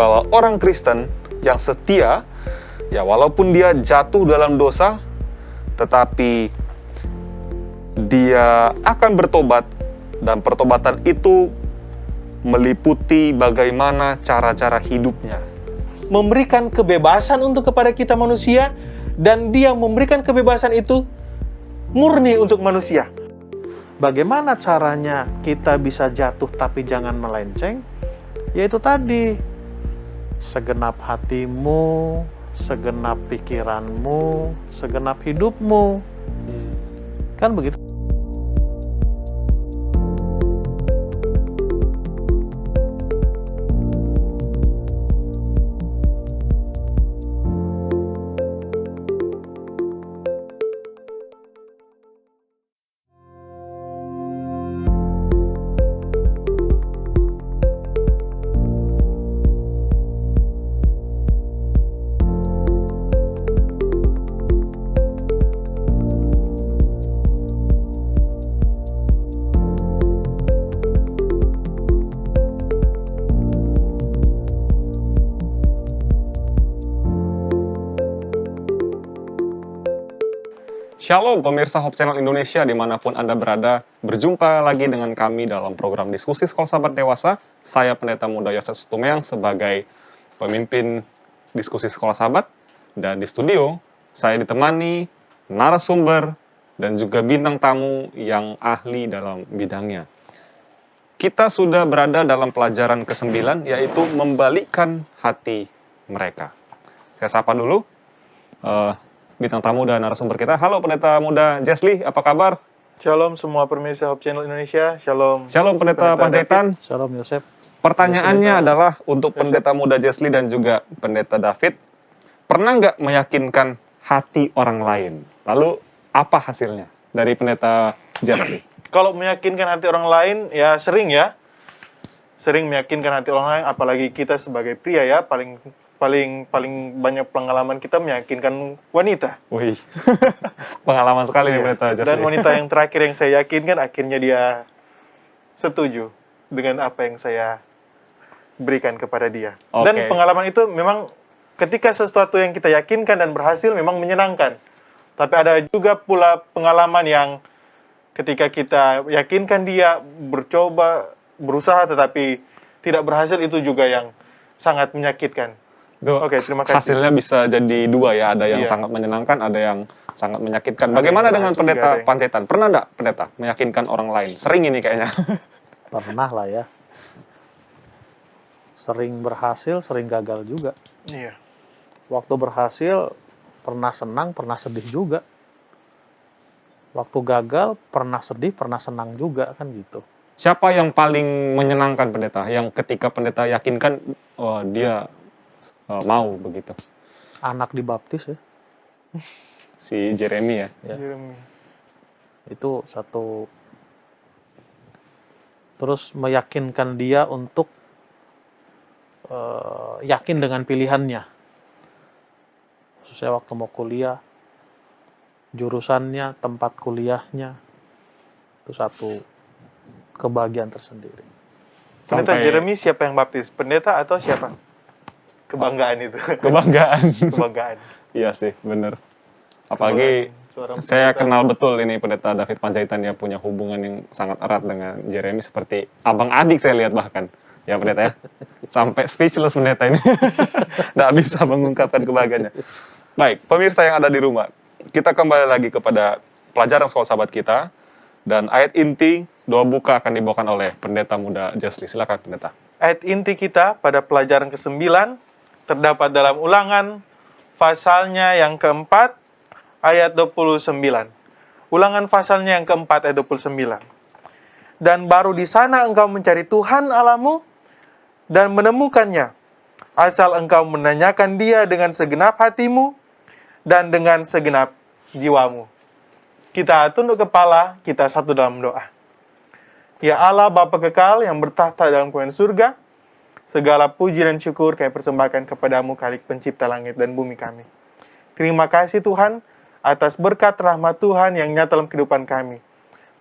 bahwa orang Kristen yang setia, ya walaupun dia jatuh dalam dosa, tetapi dia akan bertobat, dan pertobatan itu meliputi bagaimana cara-cara hidupnya. Memberikan kebebasan untuk kepada kita manusia, dan dia memberikan kebebasan itu murni untuk manusia. Bagaimana caranya kita bisa jatuh tapi jangan melenceng? Yaitu tadi, segenap hatimu, segenap pikiranmu, segenap hidupmu. Kan begitu? Shalom pemirsa Hope Channel Indonesia dimanapun Anda berada. Berjumpa lagi dengan kami dalam program diskusi Sekolah Sahabat Dewasa. Saya Pendeta Muda Yosef Sutumeang sebagai pemimpin diskusi Sekolah Sahabat. Dan di studio saya ditemani narasumber dan juga bintang tamu yang ahli dalam bidangnya. Kita sudah berada dalam pelajaran ke-9, yaitu membalikkan hati mereka. Saya sapa dulu bintang tamu dan narasumber kita. Halo Pendeta Muda Jesli, apa kabar? Shalom semua pemirsa Hope Channel Indonesia. Shalom. Shalom Pendeta Panjaitan. Shalom Yosef. Pertanyaannya adalah untuk Pendeta Muda Jesli dan juga Pendeta David, pernah nggak meyakinkan hati orang lain? Lalu apa hasilnya dari Pendeta Jesli? Kalau meyakinkan hati orang lain, ya sering ya. Sering meyakinkan hati orang lain, apalagi kita sebagai pria ya, paling banyak pengalaman kita meyakinkan wanita. Wih, pengalaman sekali nih Pendeta Jesli. Dan wanita yang terakhir yang saya yakinkan, akhirnya dia setuju dengan apa yang saya berikan kepada dia. Dan pengalaman itu memang ketika sesuatu yang kita yakinkan dan berhasil memang menyenangkan. Tapi ada juga pula pengalaman yang ketika kita yakinkan dia, berusaha tetapi tidak berhasil, itu juga yang sangat menyakitkan. Oke, terima kasih. Hasilnya bisa jadi dua ya, ada yang sangat menyenangkan, ada yang sangat menyakitkan. Bagaimana dengan Pendeta Panjaitan? Pernah nggak Pendeta meyakinkan orang lain? Sering ini kayaknya. Pernah lah ya. Sering berhasil, sering gagal juga. Iya. Waktu berhasil, pernah senang, pernah sedih juga. Waktu gagal, pernah sedih, pernah senang juga, kan gitu. Siapa yang paling menyenangkan Pendeta? Yang ketika Pendeta yakinkan, dia mau begitu. Anak dibaptis ya. Si Jeremy ya. Jeremy. Itu satu. Terus meyakinkan dia untuk yakin dengan pilihannya. Khususnya waktu mau kuliah, jurusannya, tempat kuliahnya, itu satu kebahagiaan tersendiri. Pendeta Jeremy siapa yang baptis? Pendeta atau siapa? Kebanggaan itu. Kebanggaan. Iya sih, bener. Apalagi saya kenal betul ini Pendeta David Panjaitan, ya punya hubungan yang sangat erat dengan Jeremy, seperti abang adik saya lihat bahkan. Ya Pendeta ya. Sampai speechless Pendeta ini. Nggak bisa mengungkapkan kebahagiaannya. Baik, pemirsa yang ada di rumah, kita kembali lagi kepada pelajaran Sekolah Sahabat kita. Dan ayat inti doa buka akan dibawakan oleh Pendeta Muda Jesli. Silakan Pendeta. Ayat inti kita pada pelajaran ke-9 terdapat dalam Ulangan pasalnya yang keempat ayat 29. Ulangan pasalnya yang keempat ayat 29. Dan baru di sana engkau mencari Tuhan Allahmu dan menemukannya, asal engkau menanyakan Dia dengan segenap hatimu dan dengan segenap jiwamu. Kita tunduk kepala, kita satu dalam doa. Ya Allah Bapa kekal yang bertahta dalam kerajaan surga, segala puji dan syukur kami persembahkan kepadamu, Khalik pencipta langit dan bumi kami. Terima kasih Tuhan atas berkat rahmat Tuhan yang nyata dalam kehidupan kami.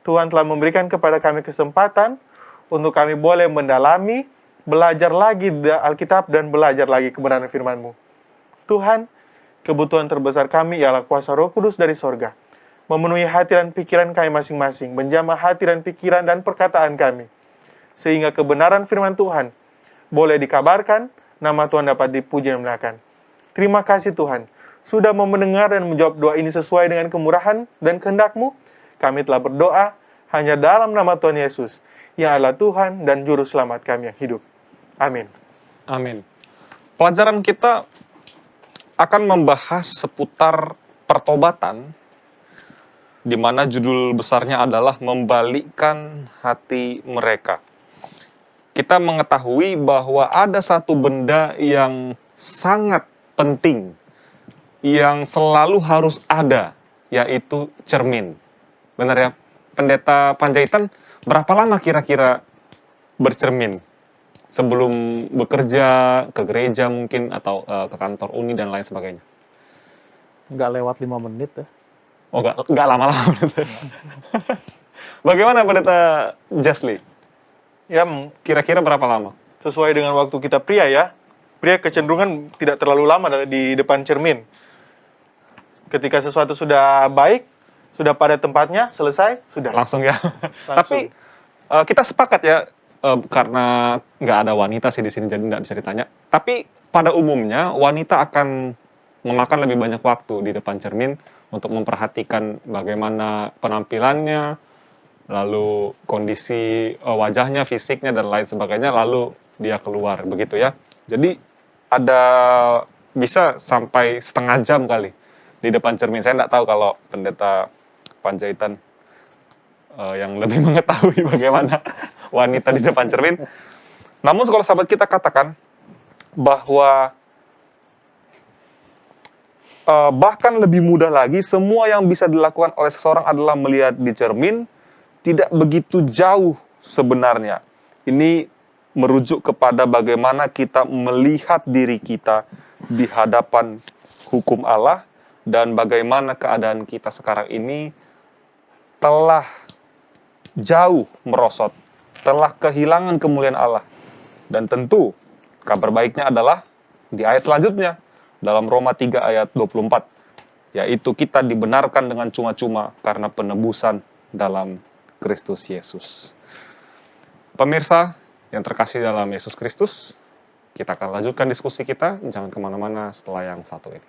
Tuhan telah memberikan kepada kami kesempatan untuk kami boleh mendalami belajar lagi Alkitab dan belajar lagi kebenaran firman-Mu. Tuhan, kebutuhan terbesar kami ialah kuasa Roh Kudus dari sorga, memenuhi hati dan pikiran kami masing-masing, menjamah hati dan pikiran dan perkataan kami, sehingga kebenaran firman Tuhan boleh dikabarkan, nama Tuhan dapat dipuji dan dimuliakan. Terima kasih Tuhan, sudah mau mendengar dan menjawab doa ini sesuai dengan kemurahan dan kehendak-Mu. Kami telah berdoa hanya dalam nama Tuhan Yesus, yang adalah Tuhan dan Juru Selamat kami yang hidup. Amin. Amin. Pelajaran kita akan membahas seputar pertobatan, di mana judul besarnya adalah membalikkan hati mereka. Kita mengetahui bahwa ada satu benda yang sangat penting, yang selalu harus ada, yaitu cermin. Benar ya, Pendeta Panjaitan, berapa lama kira-kira bercermin? Sebelum bekerja, ke gereja mungkin, atau ke kantor uni dan lain sebagainya? Nggak lewat 5 menit ya. Oh, nggak lama-lama. Bagaimana Pendeta Jasli? Ya, Kira-kira berapa lama? sesuai dengan waktu kita pria ya. Pria kecenderungan tidak terlalu lama di depan cermin. Ketika sesuatu sudah baik, sudah pada tempatnya, selesai, sudah. Langsung ya. Tapi kita sepakat ya, karena nggak ada wanita sih di sini, jadi nggak bisa ditanya. Tapi pada umumnya wanita akan memakan lebih banyak waktu di depan cermin untuk memperhatikan bagaimana penampilannya, lalu kondisi wajahnya, fisiknya, dan lain sebagainya, lalu dia keluar, begitu ya. Jadi ada bisa sampai setengah jam kali di depan cermin. Saya nggak tahu kalau Pendeta Panjaitan yang lebih mengetahui bagaimana wanita di depan cermin. Namun kalau sahabat kita katakan bahwa bahkan lebih mudah lagi, semua yang bisa dilakukan oleh seseorang adalah melihat di cermin, tidak begitu jauh sebenarnya. Ini merujuk kepada bagaimana kita melihat diri kita di hadapan hukum Allah, dan bagaimana keadaan kita sekarang ini telah jauh merosot, telah kehilangan kemuliaan Allah. Dan tentu kabar baiknya adalah di ayat selanjutnya, dalam Roma 3 ayat 24, yaitu kita dibenarkan dengan cuma-cuma karena penebusan dalam Kristus Yesus. Pemirsa yang terkasih dalam Yesus Kristus, kita akan lanjutkan diskusi kita, jangan kemana-mana setelah yang satu ini.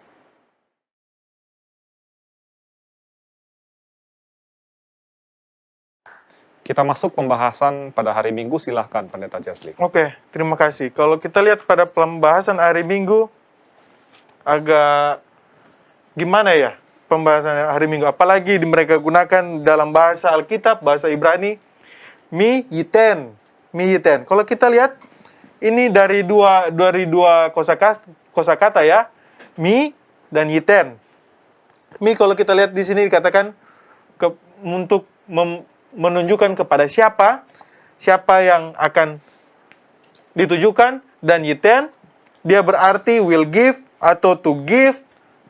Kita masuk pembahasan pada hari Minggu, silahkan Pendeta Jasli. Oke, terima kasih. Kalau kita lihat pada pembahasan hari Minggu, agak gimana ya pembahasan hari Minggu, apalagi mereka gunakan dalam bahasa Alkitab, bahasa Ibrani, mi yiten. Kalau kita lihat ini dari dua kosakata ya, mi dan yiten. Mi kalau kita lihat di sini dikatakan untuk menunjukkan kepada siapa yang akan ditujukan, dan yiten dia berarti will give atau to give,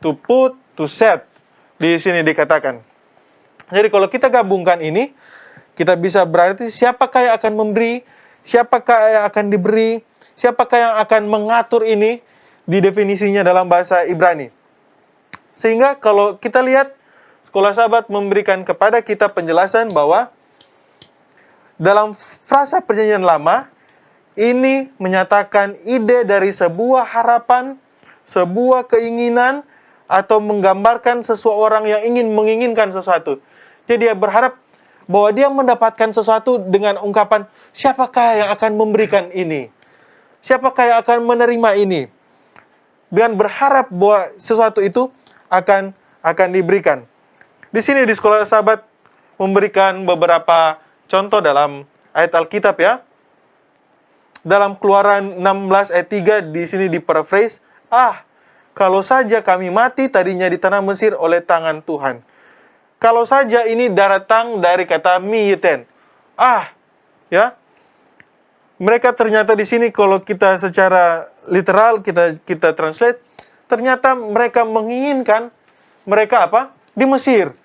to put, to set. Di sini dikatakan. Jadi kalau kita gabungkan ini, kita bisa berarti siapakah yang akan memberi, siapakah yang akan diberi, siapakah yang akan mengatur ini, di definisinya dalam bahasa Ibrani. Sehingga kalau kita lihat, Sekolah Sabat memberikan kepada kita penjelasan bahwa dalam frasa Perjanjian Lama, ini menyatakan ide dari sebuah harapan, sebuah keinginan, atau menggambarkan seseorang yang menginginkan sesuatu. Jadi dia berharap bahwa dia mendapatkan sesuatu dengan ungkapan, siapakah yang akan memberikan ini? Siapakah yang akan menerima ini? Dengan berharap bahwa sesuatu itu akan diberikan. Di sini di Sekolah Sabat memberikan beberapa contoh dalam ayat Alkitab ya. Dalam Keluaran 16 ayat 3 di sini diparaphrase, kalau saja kami mati tadinya di tanah Mesir oleh tangan Tuhan. Kalau saja ini datang dari kata miyeten. Ya. Mereka ternyata di sini kalau kita secara literal kita translate, ternyata mereka menginginkan mereka apa? Di Mesir.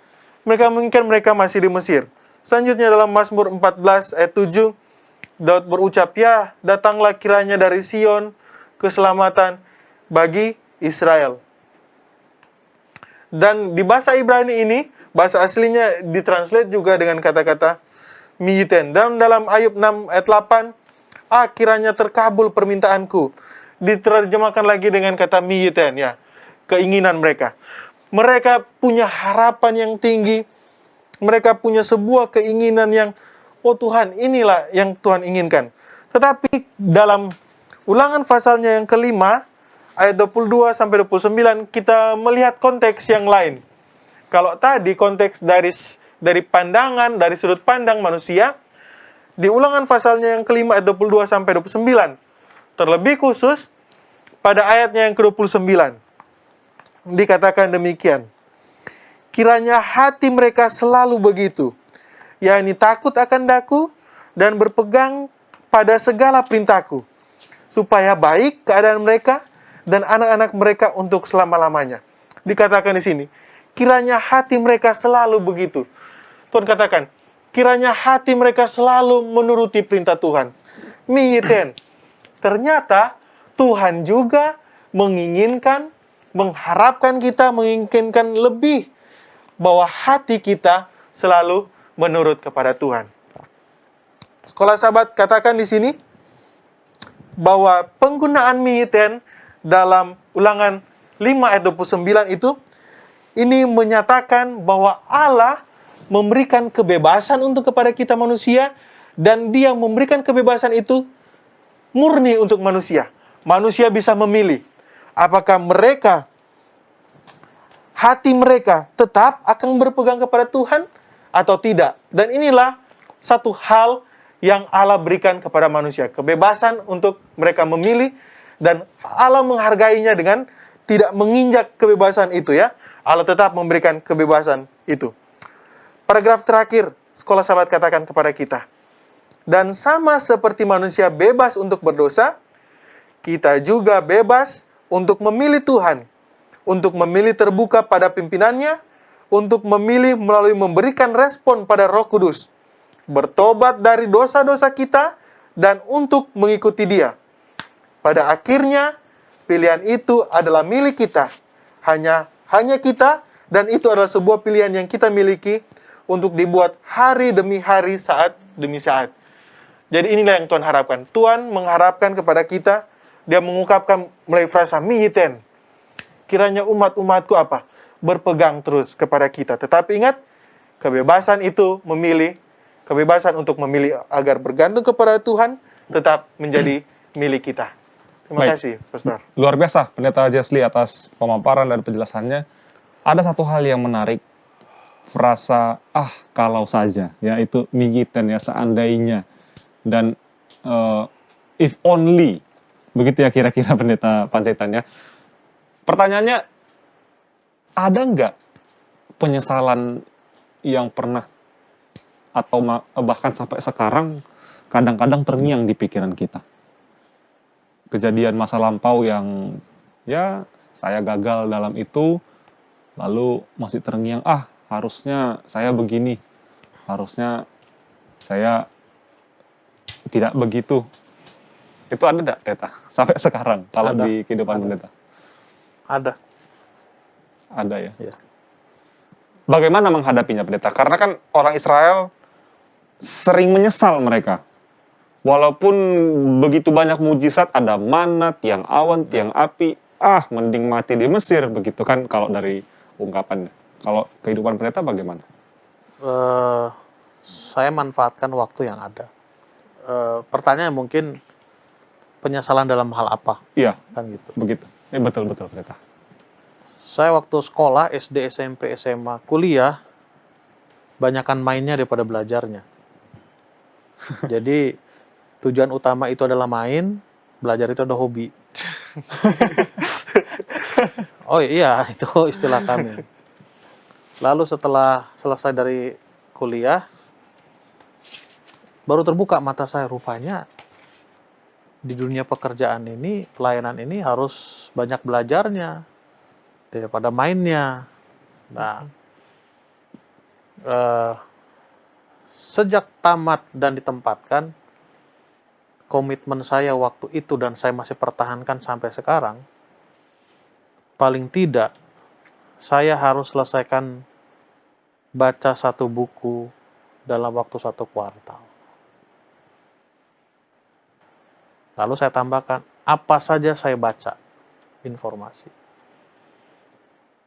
Mereka menginginkan mereka masih di Mesir. Selanjutnya dalam Mazmur 14 ayat 7 Daud berucap, ya datanglah kiranya dari Sion keselamatan bagi Israel. Dan di bahasa Ibrani ini, bahasa aslinya ditranslate juga dengan kata-kata miyiten. Dan dalam Ayub 6 ayat 8, kiranya terkabul permintaanku. Diterjemahkan lagi dengan kata miyiten, ya, keinginan mereka. Mereka punya harapan yang tinggi. Mereka punya sebuah keinginan yang, oh Tuhan, inilah yang Tuhan inginkan. Tetapi dalam Ulangan pasalnya yang kelima, ayat 22 sampai 29, kita melihat konteks yang lain. Kalau tadi konteks dari pandangan, dari sudut pandang manusia, di Ulangan pasalnya yang kelima ayat 22 sampai 29, terlebih khusus pada ayatnya yang ke-29, dikatakan demikian. Kiranya hati mereka selalu begitu, yakni takut akan daku dan berpegang pada segala perintahku, supaya baik keadaan mereka dan anak-anak mereka untuk selama-lamanya. Dikatakan di sini, kiranya hati mereka selalu begitu. Tuhan katakan, kiranya hati mereka selalu menuruti perintah Tuhan. Miyiten. Ternyata Tuhan juga menginginkan, mengharapkan kita, menginginkan lebih, bahwa hati kita selalu menurut kepada Tuhan. Sekolah Sahabat katakan di sini bahwa penggunaan miyiten dalam Ulangan 5 ayat 29 itu, ini menyatakan bahwa Allah memberikan kebebasan untuk kepada kita manusia, dan Dia memberikan kebebasan itu murni untuk manusia. Manusia bisa memilih apakah hati mereka tetap akan berpegang kepada Tuhan atau tidak. Dan inilah satu hal yang Allah berikan kepada manusia. Kebebasan untuk mereka memilih, dan Allah menghargainya dengan tidak menginjak kebebasan itu, ya. Allah tetap memberikan kebebasan itu. Paragraf terakhir, Sekolah Sahabat katakan kepada kita, dan sama seperti manusia bebas untuk berdosa, kita juga bebas untuk memilih Tuhan, untuk memilih terbuka pada pimpinannya, untuk memilih melalui memberikan respon pada Roh Kudus, bertobat dari dosa-dosa kita, dan untuk mengikuti Dia. Pada akhirnya, pilihan itu adalah milik kita. Hanya kita, dan itu adalah sebuah pilihan yang kita miliki untuk dibuat hari demi hari, saat demi saat. Jadi inilah yang Tuhan harapkan. Tuhan mengharapkan kepada kita, Dia mengungkapkan melalui frasa miyiten. Kiranya umat-umatku apa? Berpegang terus kepada kita. Tetapi ingat, kebebasan itu memilih, kebebasan untuk memilih agar bergantung kepada Tuhan tetap menjadi milik kita. Terima Baik. kasih, Pastor. Luar biasa, Pendeta Jesli, atas pemaparan dan penjelasannya. Ada satu hal yang menarik, frasa kalau saja, ya, itu miyiten, ya, seandainya, dan if only, begitu ya kira-kira Pendeta Panjaitan, ya. Pertanyaannya, ada nggak penyesalan yang pernah atau bahkan sampai sekarang kadang-kadang terngiang di pikiran kita? Kejadian masa lampau yang, ya, saya gagal dalam itu, lalu masih terngiang, harusnya saya begini, harusnya saya tidak begitu. Itu ada nggak, Pendeta? Sampai sekarang, kalau Ada. di kehidupan Ada. Pendeta? Ada. Ada, ya? Ya. Bagaimana menghadapinya, Pendeta? Karena kan orang Israel sering menyesal mereka. Walaupun begitu banyak mujizat, ada mana, tiang awan, tiang api, mending mati di Mesir, begitu kan kalau dari ungkapannya. Kalau kehidupan Pendeta bagaimana? Saya manfaatkan waktu yang ada. Pertanyaan mungkin penyesalan dalam hal apa? Iya, Kan gitu. begitu. Betul-betul, Pendeta. Saya waktu sekolah, SD, SMP, SMA, kuliah, banyakan mainnya daripada belajarnya. Jadi, tujuan utama itu adalah main, belajar itu adalah hobi. Oh iya, itu istilah kami. Lalu setelah selesai dari kuliah, baru terbuka mata saya, rupanya di dunia pekerjaan ini, pelayanan ini harus banyak belajarnya daripada mainnya. Nah, sejak tamat dan ditempatkan, komitmen saya waktu itu dan saya masih pertahankan sampai sekarang, paling tidak saya harus selesaikan baca satu buku dalam waktu 1 kuartal. Lalu saya tambahkan, apa saja saya baca informasi.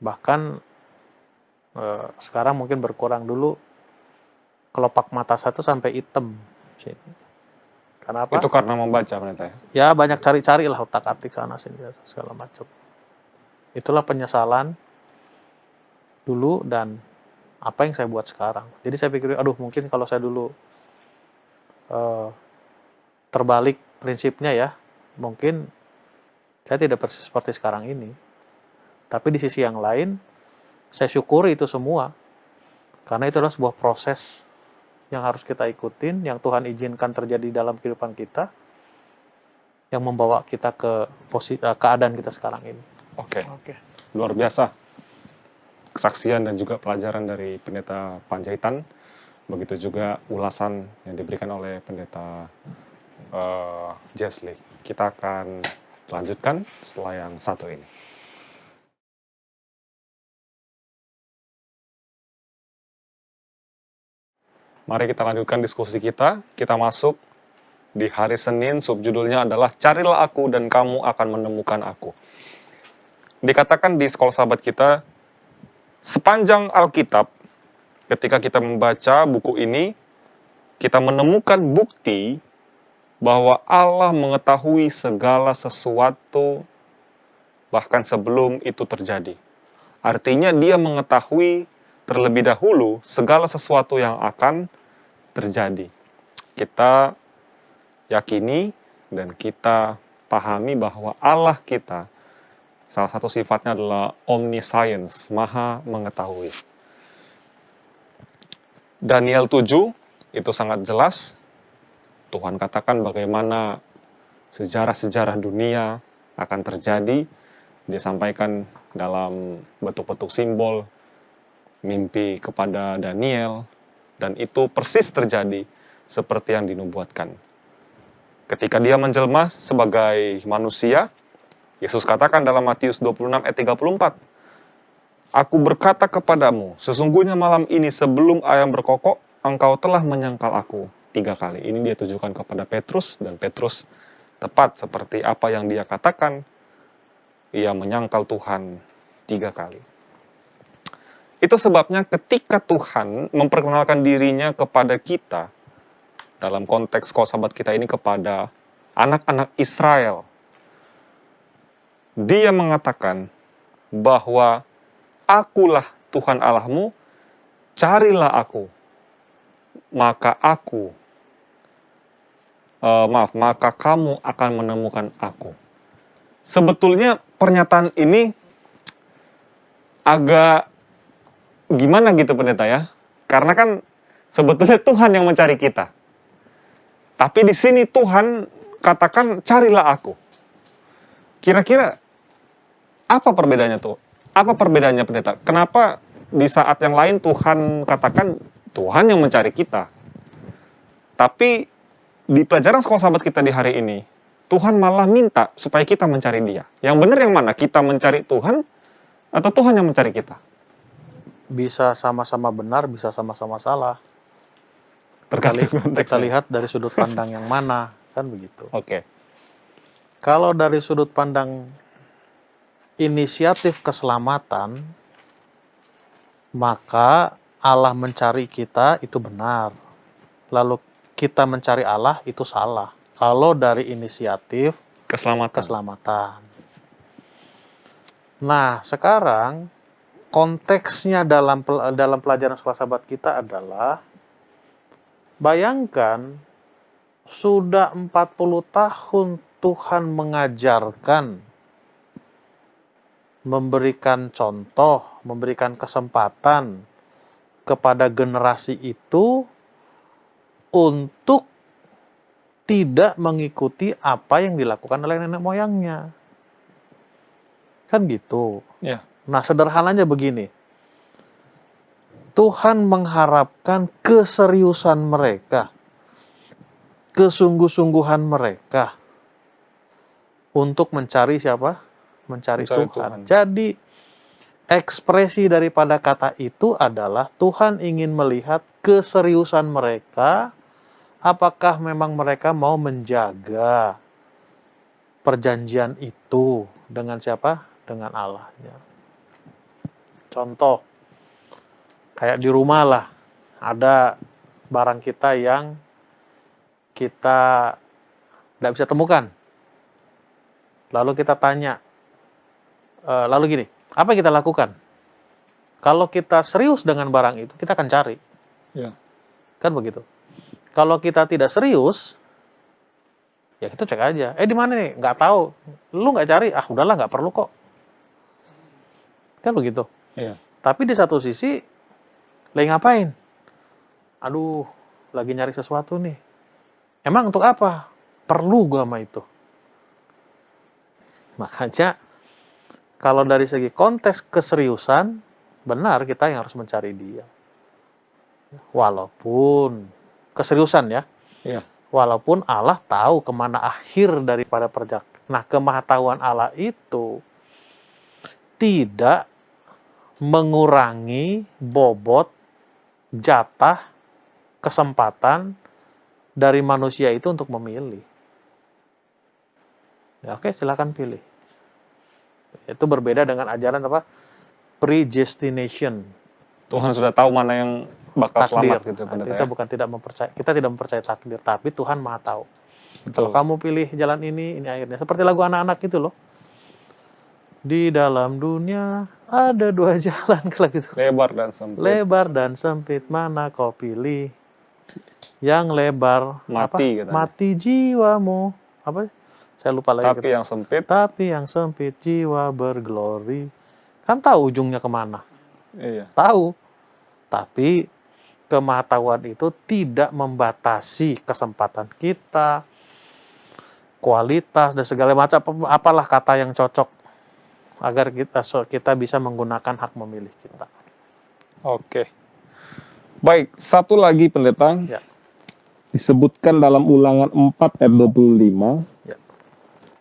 Bahkan sekarang mungkin berkurang, dulu kelopak mata saya itu sampai hitam sini. Kenapa? Itu karena membaca pendeta ya. Ya banyak cari-cari lah, otak-atik sana sini segala macam. Itulah penyesalan dulu dan apa yang saya buat sekarang. Jadi saya pikir, aduh mungkin kalau saya dulu terbalik prinsipnya ya, mungkin saya tidak persis seperti sekarang ini. Tapi di sisi yang lain, saya syukuri itu semua. Karena itu adalah sebuah proses yang harus kita ikutin, yang Tuhan izinkan terjadi dalam kehidupan kita, yang membawa kita ke keadaan kita sekarang ini. Oke. Luar biasa kesaksian dan juga pelajaran dari pendeta Panjaitan. Begitu juga ulasan yang diberikan oleh pendeta Jesli. Kita akan lanjutkan setelah yang satu ini. Mari kita lanjutkan diskusi kita. Kita masuk di hari Senin, subjudulnya adalah Carilah Aku dan Kamu Akan Menemukan Aku. Dikatakan di sekolah sahabat kita, sepanjang Alkitab, ketika kita membaca buku ini, kita menemukan bukti bahwa Allah mengetahui segala sesuatu bahkan sebelum itu terjadi. Artinya dia mengetahui terlebih dahulu segala sesuatu yang akan terjadi. Kita yakini dan kita pahami bahwa Allah kita, salah satu sifatnya adalah omniscience, maha mengetahui. Daniel 7 itu sangat jelas. Tuhan katakan bagaimana sejarah-sejarah dunia akan terjadi. Dia sampaikan dalam bentuk-bentuk simbol, mimpi kepada Daniel, dan itu persis terjadi seperti yang dinubuatkan. Ketika dia menjelma sebagai manusia, Yesus katakan dalam Matius 26 ayat 34, Aku berkata kepadamu, sesungguhnya malam ini sebelum ayam berkokok, engkau telah menyangkal aku 3 kali. Ini dia tujukan kepada Petrus, dan Petrus tepat seperti apa yang dia katakan, ia menyangkal Tuhan 3 kali. Itu sebabnya ketika Tuhan memperkenalkan dirinya kepada kita, dalam konteks sekolah sahabat kita ini kepada anak-anak Israel, dia mengatakan bahwa akulah Tuhan Allahmu, carilah aku, maka kamu akan menemukan aku. Sebetulnya pernyataan ini agak gimana gitu pendeta ya? Karena kan sebetulnya Tuhan yang mencari kita. Tapi di sini Tuhan katakan carilah aku. Kira-kira apa perbedaannya tuh? Apa perbedaannya pendeta? Kenapa di saat yang lain Tuhan katakan Tuhan yang mencari kita? Tapi di pelajaran sekolah sahabat kita di hari ini, Tuhan malah minta supaya kita mencari Dia. Yang benar yang mana? Kita mencari Tuhan atau Tuhan yang mencari kita? Bisa sama-sama benar, bisa sama-sama salah. Tergantung Kita konteksnya. lihat dari sudut pandang yang mana, kan begitu. Oke. Kalau dari sudut pandang inisiatif keselamatan, maka Allah mencari kita itu benar. Lalu kita mencari Allah itu salah. Kalau dari inisiatif keselamatan. Nah, sekarang konteksnya dalam pelajaran sekolah sahabat kita adalah, bayangkan sudah 40 tahun Tuhan mengajarkan, memberikan contoh, memberikan kesempatan kepada generasi itu untuk tidak mengikuti apa yang dilakukan oleh nenek moyangnya. Kan gitu. Ya. Nah, sederhananya begini. Tuhan mengharapkan keseriusan mereka. kesungguh-sungguhan mereka untuk mencari siapa? Mencari Mencari Tuhan. Tuhan. Jadi ekspresi daripada kata itu adalah Tuhan ingin melihat keseriusan mereka, apakah memang mereka mau menjaga perjanjian itu dengan siapa? Dengan Allahnya. Contoh, kayak di rumah lah, ada barang kita yang kita tidak bisa temukan. Lalu kita tanya, lalu gini, apa yang kita lakukan? Kalau kita serius dengan barang itu, kita akan cari. Ya. Kan begitu. Kalau kita tidak serius, ya kita cek aja. Di mana nih? Nggak tahu. Lu nggak cari? Ah, udahlah, nggak perlu kok. Kan begitu. Iya. Tapi di satu sisi, lagi ngapain? Aduh, lagi nyari sesuatu nih. Emang untuk apa? Perlu gua sama itu. Makanya, kalau dari segi konteks keseriusan, benar kita yang harus mencari dia. Walaupun, keseriusan ya. Iya. Walaupun Allah tahu kemana akhir daripada perjalanan. Nah, kemahatauan Allah itu tidak mengurangi bobot, jatah, kesempatan dari manusia itu untuk memilih. Ya, oke, silakan pilih. Itu berbeda dengan ajaran apa? Predestination. Tuhan sudah tahu mana yang bakal Takdir. selamat gitu, pendeta. Kita bukan tidak mempercayai, kita tidak mempercayai takdir, tapi Tuhan Maha tahu. Betul. Kalau kamu pilih jalan ini akhirnya. Seperti lagu anak-anak itu loh. Di dalam dunia ada dua jalan, kalau gitu. Lebar dan sempit. Lebar dan sempit, mana kau pilih? Yang lebar, Mati, apa? katanya. Mati jiwamu. Apa? Saya lupa lagi. Tapi yang sempit, Tapi yang sempit jiwa berglori. Kan tahu ujungnya kemana? iya. Tahu. Tapi kemahatauan itu tidak membatasi kesempatan kita, kualitas, dan segala macam apalah kata yang cocok agar kita bisa menggunakan hak memilih kita. Oke. Baik, satu lagi pendeta. Ya. Disebutkan dalam Ulangan 4 ayat 25. Ya.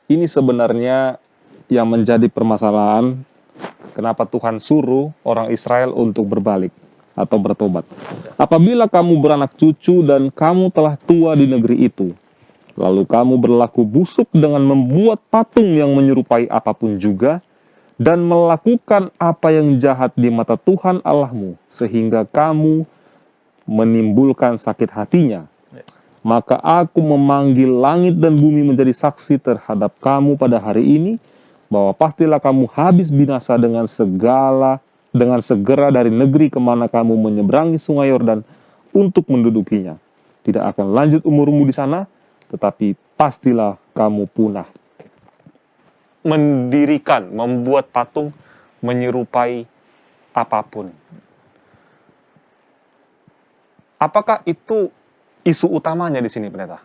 Ini sebenarnya yang menjadi permasalahan kenapa Tuhan suruh orang Israel untuk berbalik atau bertobat. Apabila kamu beranak cucu dan kamu telah tua di negeri itu, lalu kamu berlaku busuk dengan membuat patung yang menyerupai apapun juga, dan melakukan apa yang jahat di mata Tuhan Allahmu, sehingga kamu menimbulkan sakit hatinya, maka aku memanggil langit dan bumi menjadi saksi terhadap kamu pada hari ini, bahwa pastilah kamu habis binasa dengan segera dari negeri kemana kamu menyeberangi sungai Yordan untuk mendudukinya. Tidak akan lanjut umurmu di sana, tetapi pastilah kamu punah. Mendirikan, membuat patung menyerupai apapun. Apakah itu isu utamanya di sini, pendeta?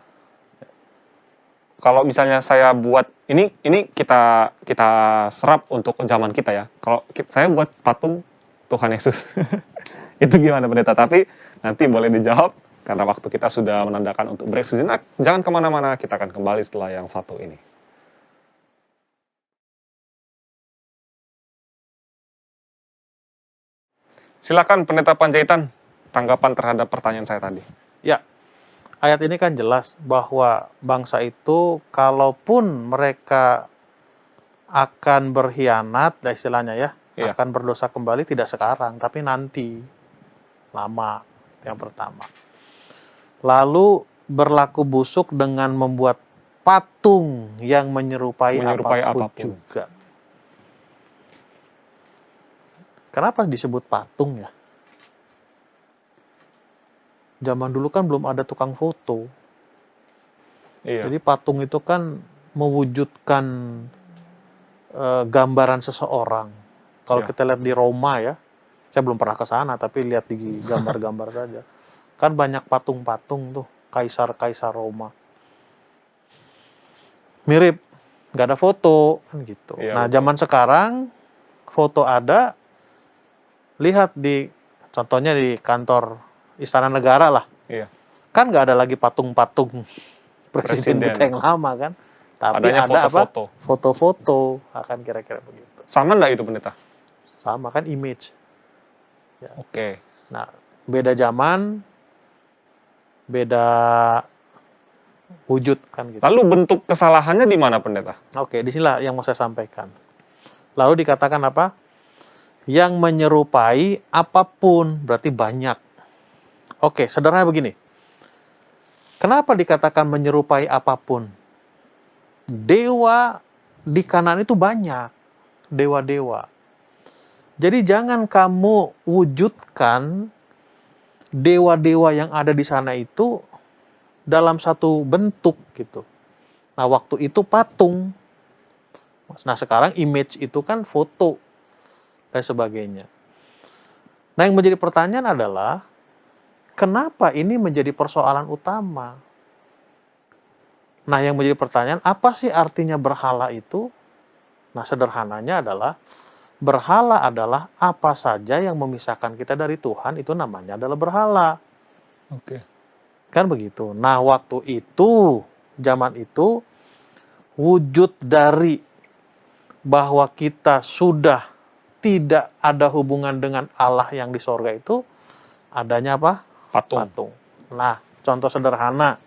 Kalau misalnya saya buat ini kita serap untuk zaman kita ya. Kalau saya buat patung Tuhan Yesus, itu gimana, pendeta? Tapi nanti boleh dijawab karena waktu kita sudah menandakan untuk break sejenak. Jangan kemana-mana, kita akan kembali setelah yang satu ini. Silakan pendeta Panjaitan, tanggapan terhadap pertanyaan saya tadi. Ya, ayat ini kan jelas bahwa bangsa itu kalaupun mereka akan berkhianat, istilahnya ya, Iya. akan berdosa kembali tidak sekarang, tapi nanti, lama, yang pertama. Lalu berlaku busuk dengan membuat patung yang menyerupai apapun juga. Kenapa disebut patung ya? Zaman dulu kan belum ada tukang foto. Iya. Jadi patung itu kan mewujudkan gambaran seseorang. Kalau Ya. kita lihat di Roma ya, saya belum pernah ke sana, tapi lihat di gambar-gambar saja. Kan banyak patung-patung tuh, kaisar-kaisar Roma. Mirip, nggak ada foto, kan gitu. Iya, Nah, betul. zaman sekarang, foto ada, lihat di, contohnya di kantor Istana Negara lah. Iya. Kan nggak ada lagi patung-patung presiden Presiden. kita yang lama kan. Tapi Adanya ada apa? foto-foto. Foto-foto akan kira-kira begitu. Sama nggak itu pendeta? Sama kan image. Oke. Nah, beda zaman, beda wujud kan gitu. Lalu bentuk kesalahannya di mana pendeta? Oke, disinilah yang mau saya sampaikan. Lalu dikatakan apa? Yang menyerupai apapun, berarti banyak. Oke, sederhana begini. Kenapa dikatakan menyerupai apapun? Dewa di kanan itu banyak. Dewa-dewa. Jadi jangan kamu wujudkan dewa-dewa yang ada di sana itu dalam satu bentuk gitu. Nah, waktu itu patung. Nah, sekarang image itu kan foto dan sebagainya. Nah, yang menjadi pertanyaan adalah kenapa ini menjadi persoalan utama? Nah, yang menjadi pertanyaan, apa sih artinya berhala itu? Nah, sederhananya adalah berhala adalah apa saja yang memisahkan kita dari Tuhan, itu namanya adalah berhala. Oke. Kan begitu. Nah, waktu itu, zaman itu, wujud dari bahwa kita sudah tidak ada hubungan dengan Allah yang di sorga itu, adanya apa? Patung. Patung. Nah, contoh sederhana.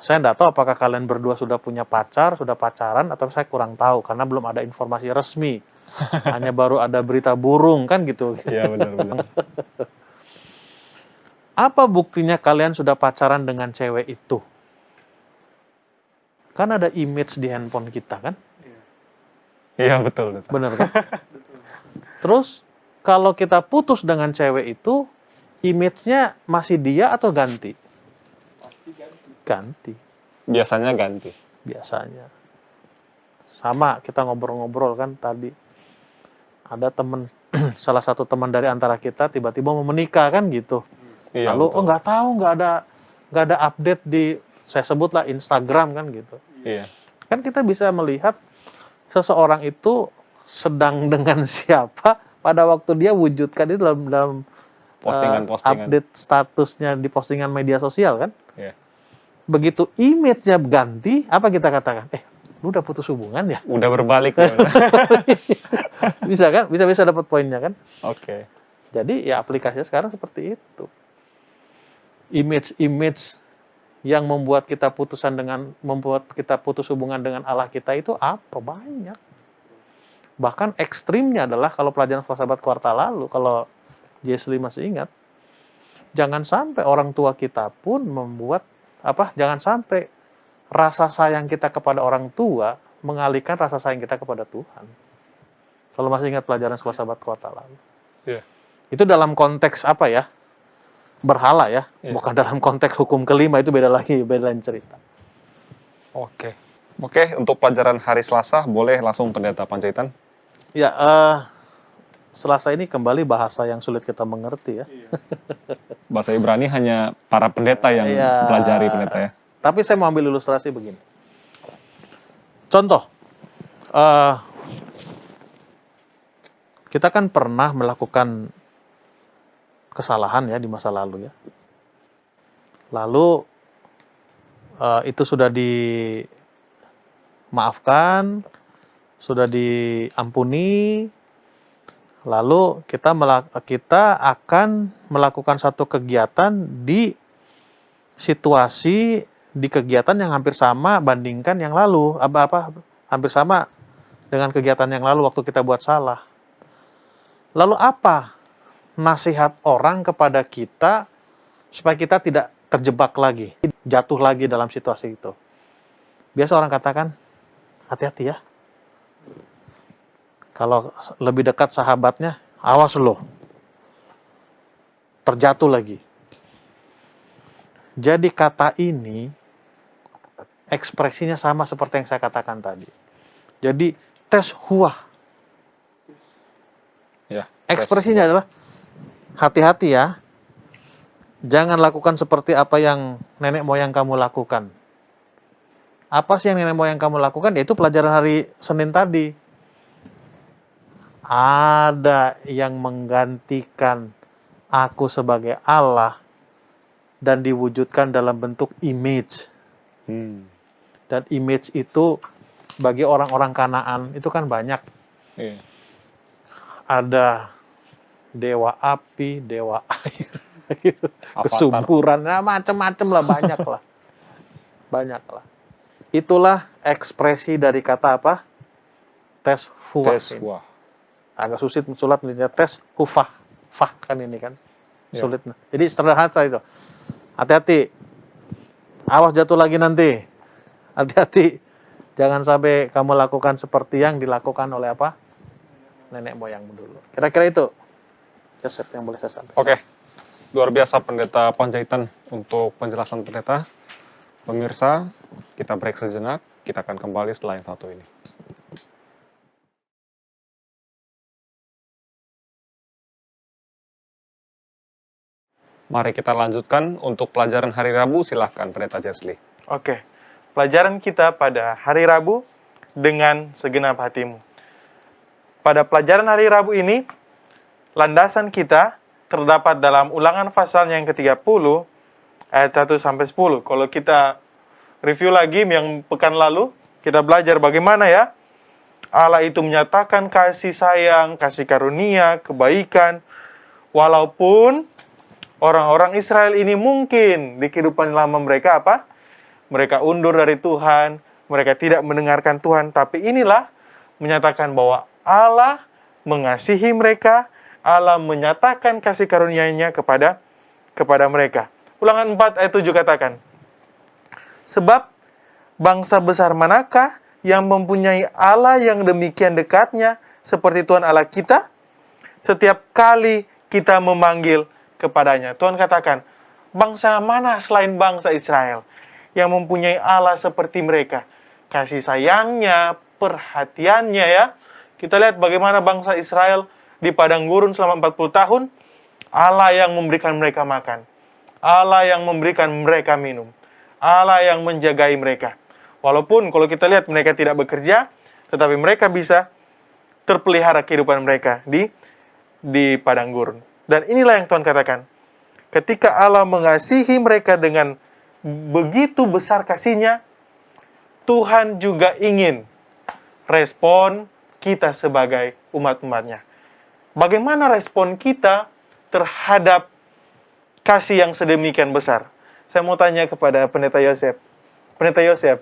Saya tidak tahu apakah kalian berdua sudah punya pacar, sudah pacaran, atau saya kurang tahu, karena belum ada informasi resmi. Hanya baru ada berita burung, kan gitu. Iya, benar-benar. Apa buktinya kalian sudah pacaran dengan cewek itu? Kan ada image di handphone kita, kan? Iya, betul. Pendeta. Benar kan? Terus, kalau kita putus dengan cewek itu, image-nya masih dia atau ganti? Ganti, Biasanya ganti. biasanya. Sama, kita ngobrol-ngobrol kan tadi. Ada teman, salah satu teman dari antara kita tiba-tiba mau menikah kan gitu. Iya, Lalu, betul. oh nggak tahu, nggak ada update di, saya sebutlah Instagram kan gitu. Iya. Kan kita bisa melihat seseorang itu sedang dengan siapa pada waktu dia wujudkan itu dalam Postingan-postingan. update statusnya di postingan media sosial kan. Iya. Begitu image-nya ganti, apa kita katakan? Lu udah putus hubungan ya? Udah berbalik. Ya. Bisa kan? Bisa dapat poinnya kan? Oke. Jadi ya aplikasinya sekarang seperti itu. Image yang membuat kita putus hubungan dengan Allah kita itu apa? Banyak. Bahkan ekstrimnya adalah kalau pelajaran filsafat kuartal lalu, kalau Jesli masih ingat, jangan sampai orang tua kita pun membuat jangan sampai rasa sayang kita kepada orang tua mengalihkan rasa sayang kita kepada Tuhan. Kalau masih ingat pelajaran filsafat kuartal lalu. Iya. Itu dalam konteks apa ya? Berhala ya, bukan dalam konteks hukum kelima, itu beda lain cerita. Oke. Oke, untuk pelajaran hari Selasa boleh langsung Pendeta Panjaitan. Ya, Selasa ini kembali bahasa yang sulit kita mengerti ya. Bahasa Ibrani hanya para pendeta yang Iya. pelajari pendeta ya. Tapi saya mau ambil ilustrasi begini. Contoh, kita kan pernah melakukan kesalahan ya di masa lalu ya. Lalu itu sudah dimaafkan, sudah diampuni. Lalu kita akan melakukan satu kegiatan di situasi di kegiatan yang hampir sama bandingkan yang lalu, hampir sama dengan kegiatan yang lalu waktu kita buat salah. Lalu apa nasihat orang kepada kita supaya kita tidak terjebak lagi, jatuh lagi dalam situasi itu? Biasa orang katakan, hati-hati ya. Kalau lebih dekat sahabatnya, awas loh, terjatuh lagi. Jadi kata ini, ekspresinya sama seperti yang saya katakan tadi. Jadi, tes huah. Ya. Ekspresinya adalah, hati-hati ya, jangan lakukan seperti apa yang nenek moyang kamu lakukan. Apa sih yang nenek moyang kamu lakukan? Yaitu pelajaran hari Senin tadi. Ada yang menggantikan aku sebagai Allah dan diwujudkan dalam bentuk image. Hmm. Dan image itu bagi orang-orang Kanaan itu kan banyak. Iya. Ada dewa api, dewa air, Avatar. kesuburan, nah macam-macam lah, banyak lah. Banyak lah. Itulah ekspresi dari kata apa? Tes huwah. Teswa. Agak sulit misalnya tes hufah. Fah kan ini kan. Ya. Sulit. Jadi sederhana itu. Hati-hati. Awas jatuh lagi nanti. Hati-hati. Jangan sampai kamu lakukan seperti yang dilakukan oleh apa? Nenek moyangmu dulu. Kira-kira itu Joseph yang boleh saya sampaikan. Oke. Luar biasa Pendeta Panjaitan untuk penjelasan Pendeta. Pemirsa, kita break sejenak. Kita akan kembali setelah yang satu ini. Mari kita lanjutkan untuk pelajaran hari Rabu. Silahkan Pendeta Jesli. Oke, pelajaran kita pada hari Rabu dengan segenap hatimu. Pada pelajaran hari Rabu ini, landasan kita terdapat dalam Ulangan pasalnya yang ke-30, ayat 1-10. Kalau kita review lagi yang pekan lalu, kita belajar bagaimana ya Allah itu menyatakan kasih sayang, kasih karunia, kebaikan, walaupun orang-orang Israel ini mungkin di kehidupan lama mereka apa? Mereka undur dari Tuhan, mereka tidak mendengarkan Tuhan, tapi inilah menyatakan bahwa Allah mengasihi mereka, Allah menyatakan kasih karunia-Nya kepada mereka. Ulangan 4 ayat 7 katakan, sebab bangsa besar manakah yang mempunyai Allah yang demikian dekatnya seperti Tuhan Allah kita? Setiap kali kita memanggil kepadanya. Tuhan katakan, bangsa mana selain bangsa Israel yang mempunyai Allah seperti mereka? Kasih sayangnya, perhatiannya ya. Kita lihat bagaimana bangsa Israel di padang gurun selama 40 tahun. Allah yang memberikan mereka makan. Allah yang memberikan mereka minum. Allah yang menjagai mereka. Walaupun kalau kita lihat mereka tidak bekerja, tetapi mereka bisa terpelihara kehidupan mereka di padang gurun. Dan inilah yang Tuhan katakan. Ketika Allah mengasihi mereka dengan begitu besar kasih-Nya, Tuhan juga ingin respon kita sebagai umat-umat-Nya. Bagaimana respon kita terhadap kasih yang sedemikian besar? Saya mau tanya kepada Pendeta Yosef. Pendeta Yosef,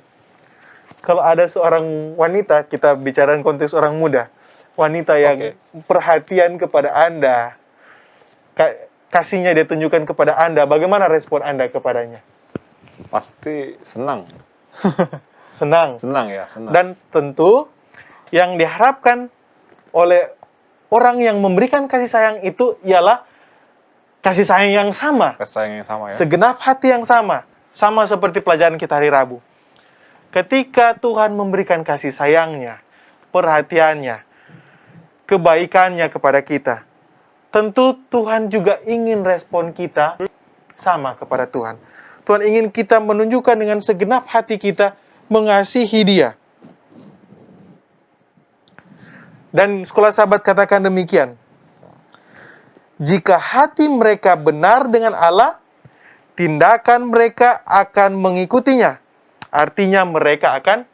kalau ada seorang wanita, kita bicara konteks orang muda, wanita yang perhatian kepada Anda, kasihnya dia tunjukkan kepada Anda, bagaimana respon Anda kepadanya? Pasti senang. Senang. Senang ya, senang. Dan tentu yang diharapkan oleh orang yang memberikan kasih sayang itu ialah kasih sayang yang sama. Kasih sayang yang sama ya. Segenap hati yang sama. Sama seperti pelajaran kita hari Rabu. Ketika Tuhan memberikan kasih sayangnya, perhatiannya, kebaikannya kepada kita, tentu Tuhan juga ingin respon kita sama kepada Tuhan. Tuhan ingin kita menunjukkan dengan segenap hati kita mengasihi Dia. Dan sekolah sahabat katakan demikian. Jika hati mereka benar dengan Allah, tindakan mereka akan mengikutinya. Artinya mereka akan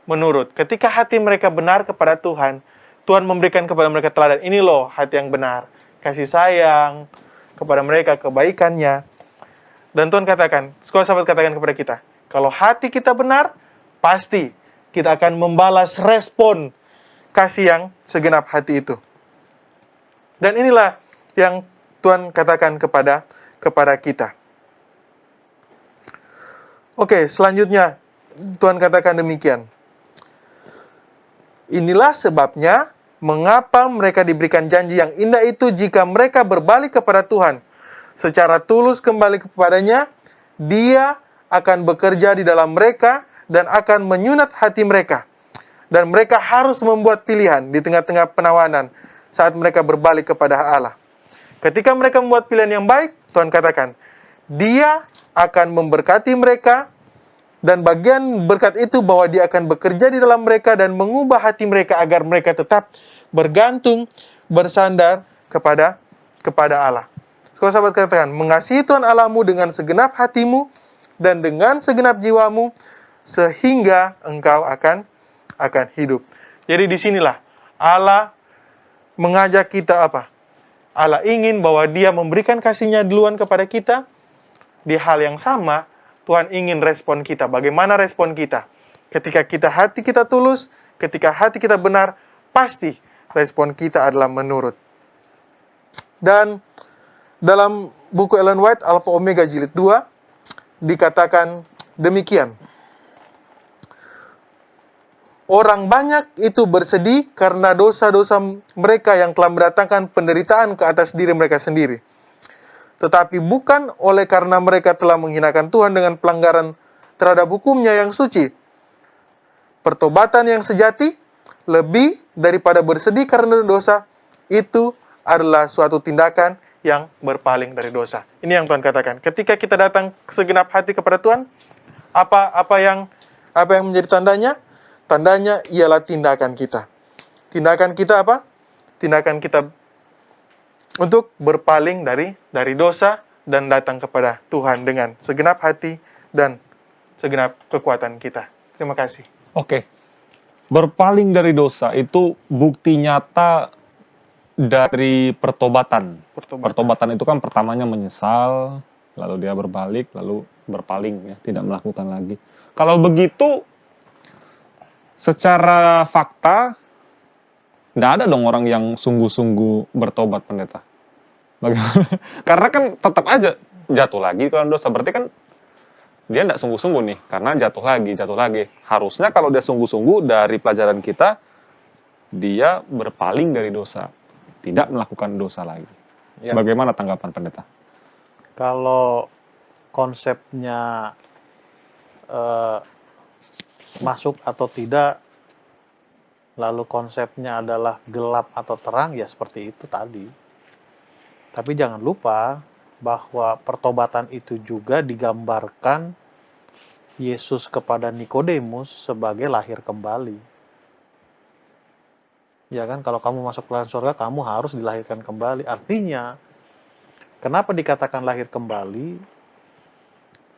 menurut. Ketika hati mereka benar kepada Tuhan, Tuhan memberikan kepada mereka teladan. Ini loh hati yang benar. Kasih sayang kepada mereka, kebaikannya. Dan Tuhan katakan, sekolah sahabat katakan kepada kita, kalau hati kita benar, pasti kita akan membalas respon kasih yang segenap hati itu. Dan inilah yang Tuhan katakan kepada kita. Oke, selanjutnya Tuhan katakan demikian. Inilah sebabnya mengapa mereka diberikan janji yang indah itu jika mereka berbalik kepada Tuhan. Secara tulus kembali kepadanya, Dia akan bekerja di dalam mereka dan akan menyunat hati mereka. Dan mereka harus membuat pilihan di tengah-tengah penawanan saat mereka berbalik kepada Allah. Ketika mereka membuat pilihan yang baik, Tuhan katakan, Dia akan memberkati mereka, dan bagian berkat itu bahwa Dia akan bekerja di dalam mereka dan mengubah hati mereka agar mereka tetap bergantung, bersandar kepada Allah. Sekolah sahabat katakan, mengasihi Tuhan Allahmu dengan segenap hatimu dan dengan segenap jiwamu sehingga engkau akan hidup. Jadi disinilah Allah mengajak kita apa? Allah ingin bahwa Dia memberikan kasih-Nya duluan kepada kita. Di hal yang sama, Tuhan ingin respon kita. Bagaimana respon kita? Ketika hati kita tulus, ketika hati kita benar, pasti respon kita adalah menurut. Dan dalam buku Ellen White, Alpha Omega Jilid 2, dikatakan demikian. Orang banyak itu bersedih karena dosa-dosa mereka yang telah mendatangkan penderitaan ke atas diri mereka sendiri. Tetapi bukan oleh karena mereka telah menghinakan Tuhan dengan pelanggaran terhadap hukum-Nya yang suci. Pertobatan yang sejati, lebih daripada bersedih karena dosa, itu adalah suatu tindakan yang berpaling dari dosa. Ini yang Tuhan katakan. Ketika kita datang segenap hati kepada Tuhan, apa yang menjadi tandanya? Tandanya ialah tindakan kita. Tindakan kita apa? Tindakan kita untuk berpaling dari dosa dan datang kepada Tuhan dengan segenap hati dan segenap kekuatan kita. Terima kasih. Oke. Berpaling dari dosa itu bukti nyata dari pertobatan. Pertobatan itu kan pertamanya menyesal, lalu dia berbalik, lalu berpaling, ya, tidak melakukan lagi. Kalau begitu, secara fakta, nggak ada dong orang yang sungguh-sungguh bertobat, pendeta. Bagaimana? Karena kan tetap aja jatuh lagi kalau dosa. Berarti kan dia nggak sungguh-sungguh nih, karena jatuh lagi. Harusnya kalau dia sungguh-sungguh dari pelajaran kita, dia berpaling dari dosa, tidak melakukan dosa lagi. Ya. Bagaimana tanggapan pendeta? Kalau konsepnya masuk atau tidak, lalu konsepnya adalah gelap atau terang, ya seperti itu tadi. Tapi jangan lupa bahwa pertobatan itu juga digambarkan Yesus kepada Nikodemus sebagai lahir kembali. Ya kan, kalau kamu masuk kerajaan surga, kamu harus dilahirkan kembali. Artinya, kenapa dikatakan lahir kembali?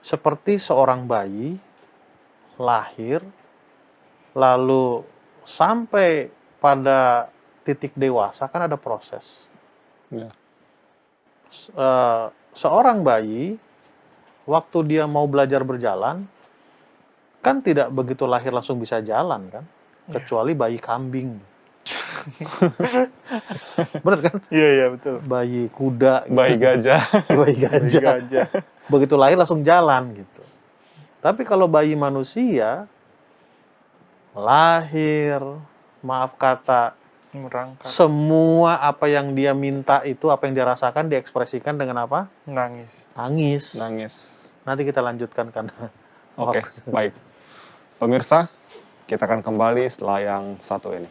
Seperti seorang bayi lahir, lalu sampai pada titik dewasa, kan ada proses. Ya. Seorang bayi, waktu dia mau belajar berjalan, kan tidak begitu lahir langsung bisa jalan kan, kecuali bayi kambing. Bener kan? Iya, betul. Bayi kuda, gitu. Bayi gajah. Bayi gajah. Begitu lahir langsung jalan gitu. Tapi kalau bayi manusia lahir, maaf kata, Merangkak, semua apa yang dia minta itu, apa yang dia rasakan diekspresikan dengan apa? nangis. Nangis. Nanti kita lanjutkan karena Oke, waktu. baik. Pemirsa, kita akan kembali setelah yang satu ini.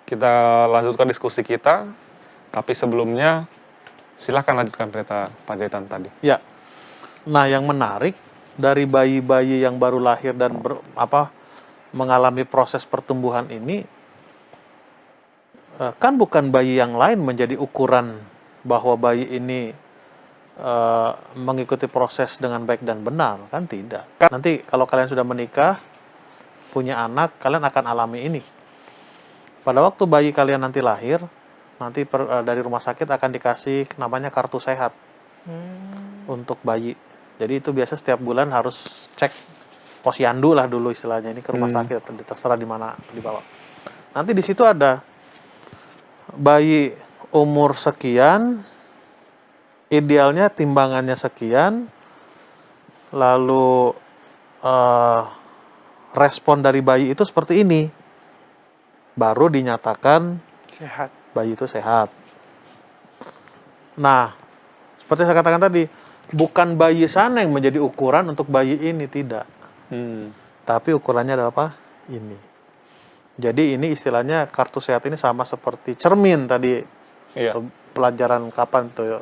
Kita lanjutkan diskusi kita, tapi sebelumnya silahkan lanjutkan pendeta Panjaitan tadi. Ya. Nah, yang menarik dari bayi-bayi yang baru lahir dan mengalami proses pertumbuhan ini, kan bukan bayi yang lain menjadi ukuran bahwa bayi ini mengikuti proses dengan baik dan benar, kan tidak. Nanti kalau kalian sudah menikah, punya anak, kalian akan alami ini. Pada waktu bayi kalian nanti lahir, nanti dari rumah sakit akan dikasih namanya kartu sehat untuk bayi. Jadi itu biasa setiap bulan harus cek posyandu lah dulu istilahnya, ini ke rumah sakit, terserah di mana dibawa. Nanti di situ ada bayi umur sekian, idealnya timbangannya sekian, lalu respon dari bayi itu seperti ini, baru dinyatakan Sehat. bayi itu sehat. Nah, seperti saya katakan tadi, bukan bayi sana yang menjadi ukuran untuk bayi ini, tidak. Tapi ukurannya adalah apa? Ini. Jadi ini istilahnya kartu sehat ini sama seperti cermin tadi. Iya. Pelajaran kapan tuh?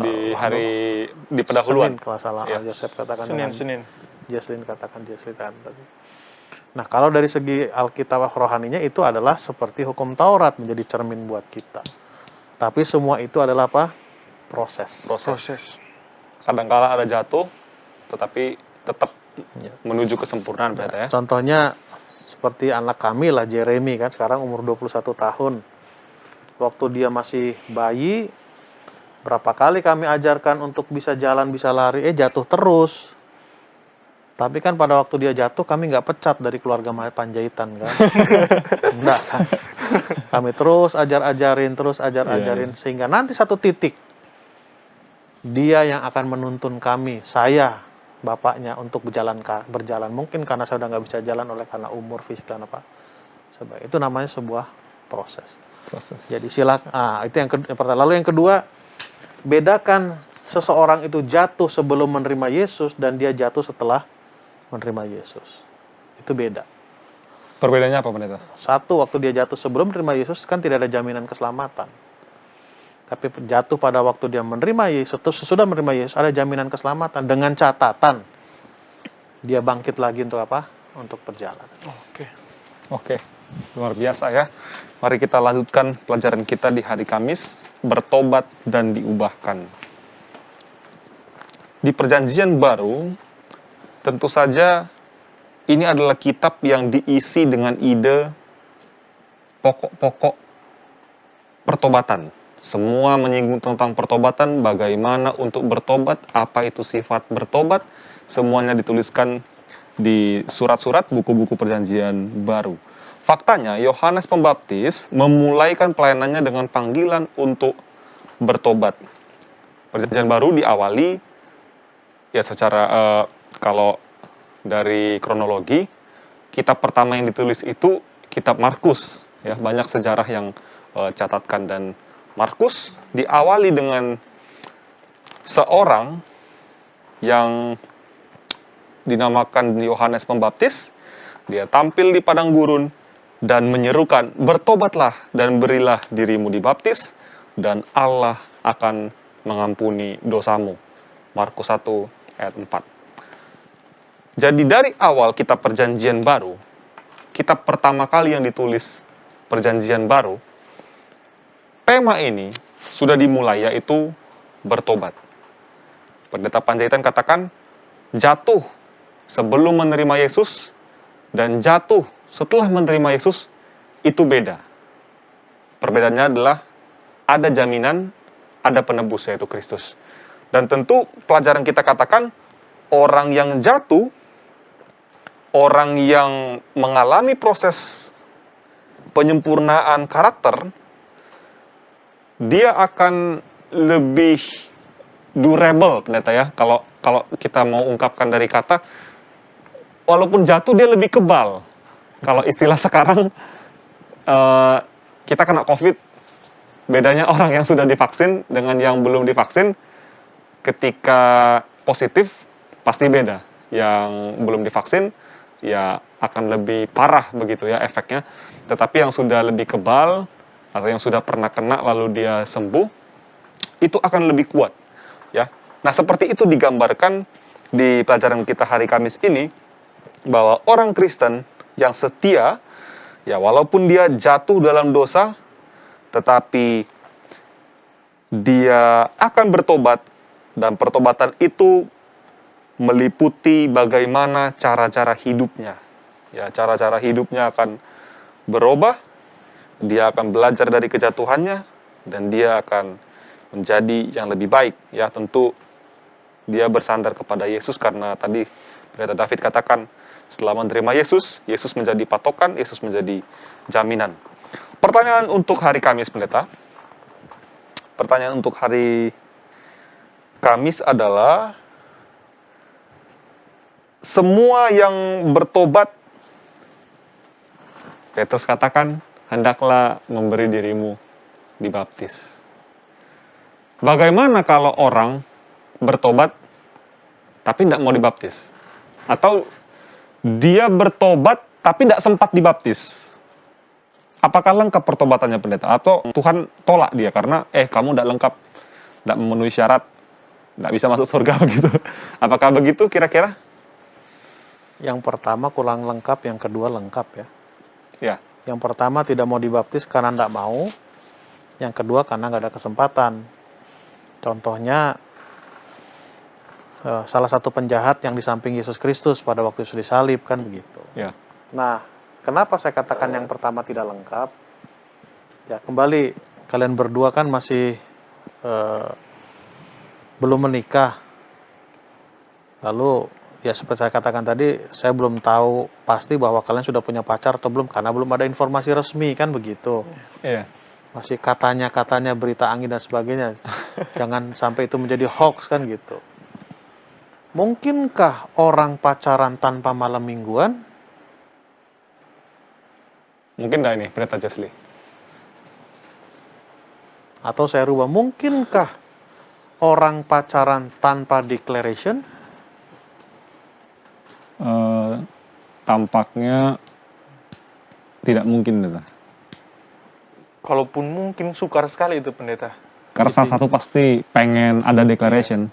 Di pendahuluan. Senin, kalau salah. Iya. Joseph katakan. Senin. Jesslyn katakan tadi. Nah, kalau dari segi Alkitab rohaninya itu adalah seperti hukum Taurat menjadi cermin buat kita. Tapi semua itu adalah apa? proses. Proses. Kadangkala ada jatuh, tetapi tetap Ya. menuju kesempurnaan pendeta ya. Contohnya seperti anak kami lah, Jeremy kan sekarang umur 21 tahun. Waktu dia masih bayi, berapa kali kami ajarkan untuk bisa jalan, bisa lari, jatuh terus. Tapi kan pada waktu dia jatuh, kami nggak pecat dari keluarga Panjaitan kan. Enggak kan. Kami terus ajar-ajarin, sehingga nanti satu titik, dia yang akan menuntun kami, saya, bapaknya, untuk berjalan. Mungkin karena saya udah nggak bisa jalan karena umur, fisik, dan apa. Itu namanya sebuah proses. Jadi itu yang pertama. Lalu yang kedua, bedakan seseorang itu jatuh sebelum menerima Yesus dan dia jatuh setelah menerima Yesus. Itu beda. Perbedaannya apa pendeta? Satu, waktu dia jatuh sebelum menerima Yesus kan tidak ada jaminan keselamatan. Tapi jatuh pada waktu dia menerima Yesus, sesudah menerima Yesus ada jaminan keselamatan dengan catatan dia bangkit lagi untuk apa? Untuk berjalan. Oke, luar biasa ya. Mari kita lanjutkan pelajaran kita di hari Kamis, bertobat dan diubahkan. Di Perjanjian Baru, tentu saja ini adalah kitab yang diisi dengan ide pokok-pokok pertobatan. Semua menyinggung tentang pertobatan, bagaimana untuk bertobat, apa itu sifat bertobat, semuanya dituliskan di surat-surat buku-buku Perjanjian Baru. Faktanya, Yohanes Pembaptis memulaikan pelayanannya dengan panggilan untuk bertobat. Perjanjian Baru diawali, ya secara kalau dari kronologi, kitab pertama yang ditulis itu kitab Markus. Ya, banyak sejarah yang catatkan, dan Markus diawali dengan seorang yang dinamakan Yohanes Pembaptis. Dia tampil di padang gurun dan menyerukan, bertobatlah dan berilah dirimu dibaptis, dan Allah akan mengampuni dosamu. Markus 1 ayat 4. Jadi dari awal kitab Perjanjian Baru, kitab pertama kali yang ditulis Perjanjian Baru, tema ini sudah dimulai, yaitu bertobat. Pendeta Panjaitan katakan, jatuh sebelum menerima Yesus dan jatuh setelah menerima Yesus itu beda. Perbedaannya adalah ada jaminan, ada penebus, yaitu Kristus. Dan tentu pelajaran kita katakan, orang yang jatuh, orang yang mengalami proses penyempurnaan karakter, dia akan lebih durable, pendeta ya. Kalau kita mau ungkapkan dari kata, walaupun jatuh dia lebih kebal. Kalau istilah sekarang, kita kena COVID, bedanya orang yang sudah divaksin dengan yang belum divaksin, ketika positif pasti beda. Yang belum divaksin ya akan lebih parah begitu ya efeknya. Tetapi yang sudah lebih kebal atau yang sudah pernah kena lalu dia sembuh, itu akan lebih kuat ya. Nah, seperti itu digambarkan di pelajaran kita hari Kamis ini, bahwa orang Kristen yang setia, ya walaupun dia jatuh dalam dosa, tetapi dia akan bertobat, dan pertobatan itu meliputi bagaimana cara-cara hidupnya. Ya, cara-cara hidupnya akan berubah, dia akan belajar dari kejatuhannya, dan dia akan menjadi yang lebih baik. Ya, tentu dia bersandar kepada Yesus, karena tadi Pendeta David katakan, setelah menerima Yesus, Yesus menjadi patokan, Yesus menjadi jaminan. Pertanyaan untuk hari Kamis, Pendeta. Pertanyaan untuk hari Kamis adalah, semua yang bertobat, Petrus katakan, hendaklah memberi dirimu dibaptis. Bagaimana kalau orang bertobat tapi tidak mau dibaptis? Atau dia bertobat tapi tidak sempat dibaptis? Apakah lengkap pertobatannya, pendeta? Atau Tuhan tolak dia karena kamu tidak lengkap, tidak memenuhi syarat, tidak bisa masuk surga begitu? Apakah begitu kira-kira? Yang pertama kurang lengkap, yang kedua lengkap ya. Ya. Yang pertama tidak mau dibaptis karena tidak mau, yang kedua karena nggak ada kesempatan. Contohnya salah satu penjahat yang di samping Yesus Kristus pada waktu Yesus disalib, kan begitu. Ya. Nah, kenapa saya katakan yang pertama tidak lengkap? Ya, kembali kalian berdua kan masih belum menikah. Lalu ya seperti saya katakan tadi, saya belum tahu pasti bahwa kalian sudah punya pacar atau belum, karena belum ada informasi resmi, kan begitu. Iya. Masih katanya berita angin dan sebagainya. Jangan sampai itu menjadi hoax, kan gitu. Mungkinkah orang pacaran tanpa malam mingguan? Mungkin nggak ini, Pendeta Jesli? Atau saya rubah, mungkinkah orang pacaran tanpa declaration? Tampaknya tidak mungkin, Pendeta. Kalaupun mungkin, sukar sekali itu pendeta. Karena salah satu pasti pengen ada declaration.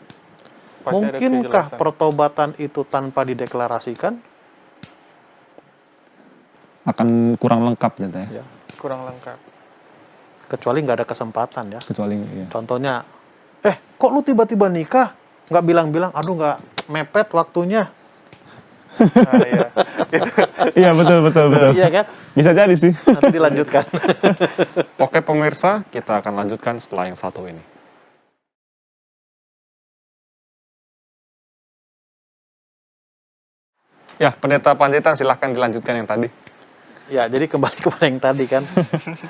Pasti ada Mungkinkah kejelasan. pertobatan itu tanpa dideklarasikan? Akan kurang lengkap, Pendeta ya. Ya. Kurang lengkap. Kecuali nggak ada kesempatan ya. Kecuali, ya. Contohnya, kok lu tiba-tiba nikah? Nggak bilang-bilang, aduh nggak mepet waktunya. Nah, ya. Iya, betul. Iya kan? Bisa jadi sih. Nanti dilanjutkan. Oke pemirsa, kita akan lanjutkan setelah yang satu ini. Ya, Pendeta Panjaitan silahkan dilanjutkan yang tadi. Ya, jadi kembali kepada yang tadi kan.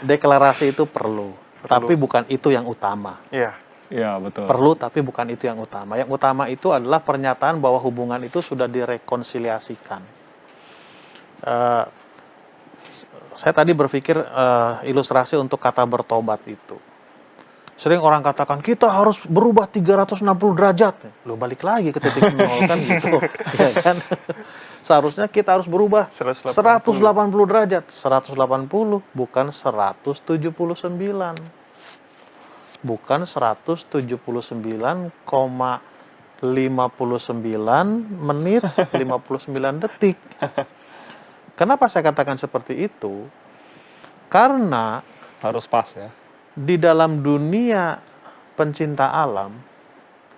Deklarasi itu perlu. Tapi bukan itu yang utama. Iya. Iya, betul. Perlu, tapi bukan itu yang utama. Yang utama itu adalah pernyataan bahwa hubungan itu sudah direkonsiliasikan. Saya tadi berpikir ilustrasi untuk kata bertobat itu. Sering orang katakan, kita harus berubah 360 derajat. Lo balik lagi ke titik nol, kan gitu. Ya kan? Seharusnya kita harus berubah 180 derajat. 180, bukan 179. Bukan 179,59 menit 59 detik. Kenapa saya katakan seperti itu? Karena Harus pas ya. di dalam dunia pencinta alam,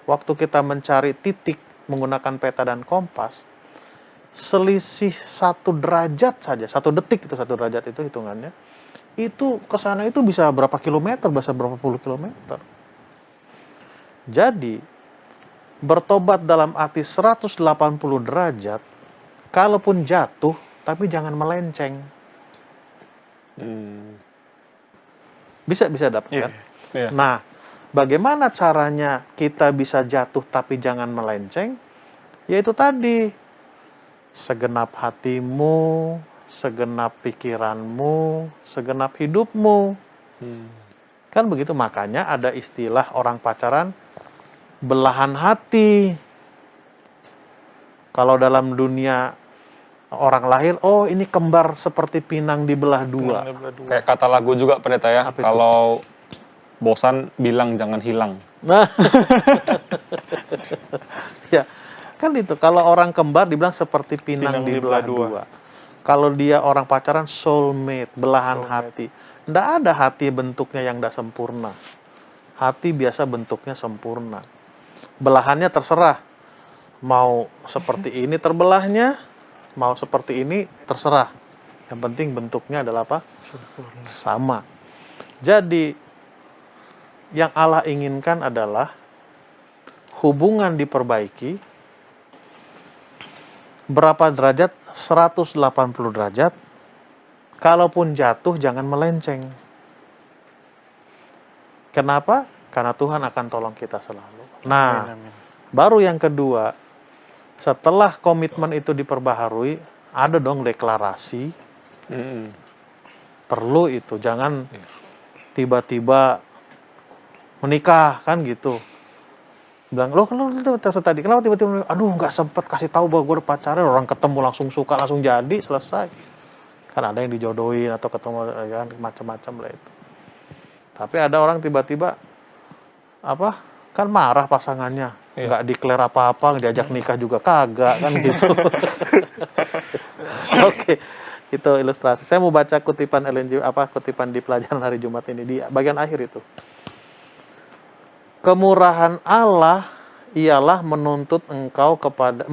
waktu kita mencari titik menggunakan peta dan kompas, selisih 1 derajat saja, 1 detik itu 1 derajat itu hitungannya, itu ke sana itu bisa berapa kilometer, bisa berapa puluh kilometer. Jadi, bertobat dalam arti 180 derajat, kalaupun jatuh, tapi jangan melenceng. Bisa dapat kan? Iya. Nah, bagaimana caranya kita bisa jatuh tapi jangan melenceng? Yaitu tadi, segenap hatimu, segenap pikiranmu, segenap hidupmu. Kan begitu, makanya ada istilah orang pacaran, belahan hati. Kalau dalam dunia orang lahir, oh ini kembar seperti pinang dibelah dua. Kayak kata lagu juga Pendeta ya, Apa itu? kalau bosan bilang jangan hilang. Nah, ya kan itu. Kalau orang kembar dibilang seperti pinang dibelah dua. Kalau dia orang pacaran, soulmate, belahan hati. Nggak ada hati bentuknya yang nggak sempurna. Hati biasa bentuknya sempurna. Belahannya terserah. Mau seperti ini terbelahnya, mau seperti ini terserah. Yang penting bentuknya adalah apa? Sama. Jadi, yang Allah inginkan adalah hubungan diperbaiki. Berapa derajat? 180 derajat. Kalaupun jatuh, jangan melenceng. Kenapa? Karena Tuhan akan tolong kita selalu. Nah, baru yang kedua, setelah komitmen itu diperbaharui, ada dong deklarasi. Perlu itu, jangan tiba-tiba menikah, kan gitu. Bilang, loh tadi kenapa tiba-tiba, aduh nggak sempet kasih tahu bahwa gue udah pacaran, orang ketemu langsung suka, langsung jadi, selesai. Kan ada yang dijodohin atau ketemu kan macam-macam lah itu. Tapi ada orang tiba-tiba kan marah pasangannya, nggak declare apa-apa, diajak nikah juga kagak, kan gitu. Oke, itu ilustrasi. Saya mau baca kutipan kutipan di pelajaran hari Jumat ini di bagian akhir itu. Kemurahan Allah ialah menuntut engkau kepada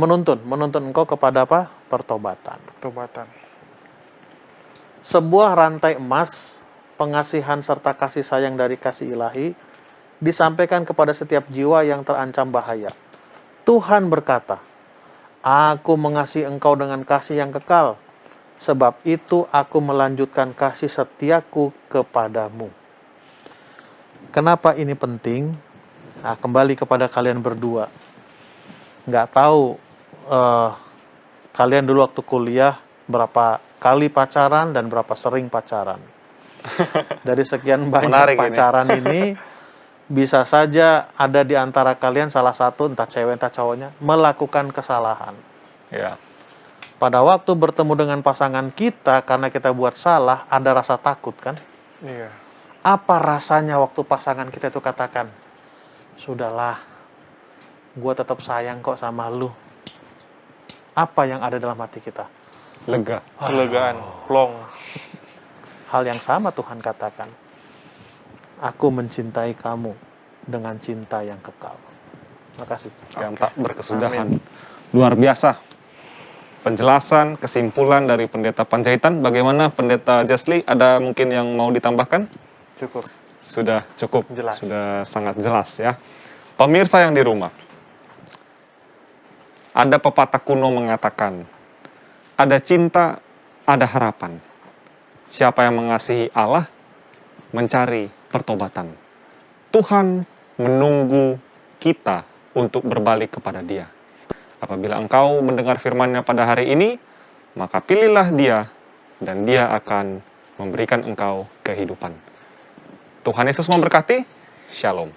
apa? Pertobatan. Pertobatan. Sebuah rantai emas, pengasihan serta kasih sayang dari kasih ilahi, disampaikan kepada setiap jiwa yang terancam bahaya. Tuhan berkata, Aku mengasihi engkau dengan kasih yang kekal, sebab itu aku melanjutkan kasih setiaku kepadamu. Kenapa ini penting? Nah, kembali kepada kalian berdua. Nggak tahu kalian dulu waktu kuliah berapa kali pacaran dan berapa sering pacaran. Dari sekian banyak Menarik pacaran ini, bisa saja ada di antara kalian salah satu, entah cewek entah cowoknya, melakukan kesalahan. Ya. Pada waktu bertemu dengan pasangan kita, karena kita buat salah, ada rasa takut kan? Iya. Apa rasanya waktu pasangan kita itu katakan, sudahlah, gue tetap sayang kok sama lu. Apa yang ada dalam hati kita? Lega. Kelegaan, plong. Hal yang sama Tuhan katakan. Aku mencintai kamu dengan cinta yang kekal. Terima kasih. Yang tak berkesudahan. Luar biasa. Penjelasan, kesimpulan dari Pendeta Panjaitan. Bagaimana Pendeta Jasli? Ada mungkin yang mau ditambahkan? Cukup. Sudah cukup. Jelas. Sudah sangat jelas ya. Pemirsa yang di rumah. Ada pepatah kuno mengatakan, ada cinta, ada harapan. Siapa yang mengasihi Allah, mencari pertobatan. Tuhan menunggu kita untuk berbalik kepada Dia. Apabila engkau mendengar firman-Nya pada hari ini, maka pilihlah Dia, dan Dia akan memberikan engkau kehidupan. Tuhan Yesus memberkati. Shalom.